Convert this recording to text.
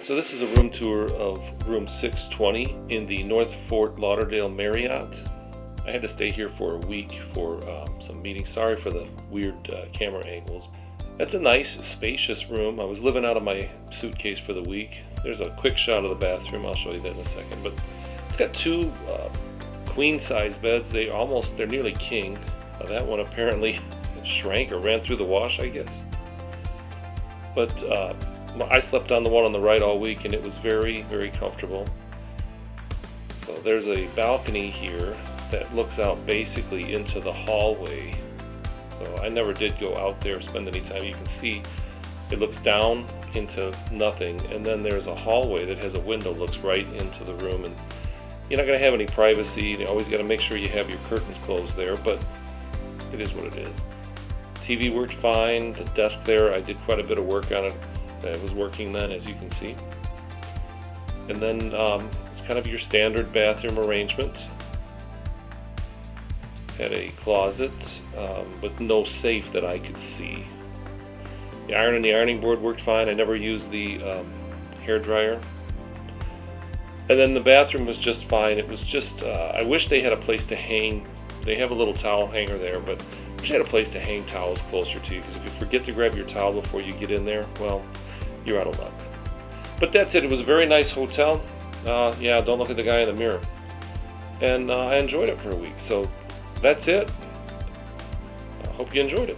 Alright, so this is a room tour of room 620 in the North Fort Lauderdale Marriott. I had to stay here for a week for some meetings. Sorry for the weird camera angles. It's a nice, spacious room. I was living out of my suitcase for the week. There's a quick shot of the bathroom. I'll show you that in a second. But it's got two queen-size beds. They're nearly king. That one apparently shrank or ran through the wash, I guess. But I slept on the one on the right all week, and it was very, very comfortable. So there's a balcony here that looks out basically into the hallway. So I never did go out there, spend any time. You can see it looks down into nothing, and then there's a hallway that has a window, looks right into the room, and you're not going to have any privacy. You always got to make sure you have your curtains closed there, but it is what it is. TV worked fine. The desk there, I did quite a bit of work on it. It was working then, as you can see. And then it's kind of your standard bathroom arrangement. Had a closet with no safe that I could see. The iron and the ironing board worked fine. I never used the hair dryer. And then the bathroom was just fine. It was just, I wish they had a place to hang. They have a little towel hanger there, but I wish they had a place to hang towels closer to you, because if you forget to grab your towel before you get in there, well, you're out of luck. But that's it. It was a very nice hotel. Yeah, don't look at the guy in the mirror. And I enjoyed it for a week. So that's it. I hope you enjoyed it.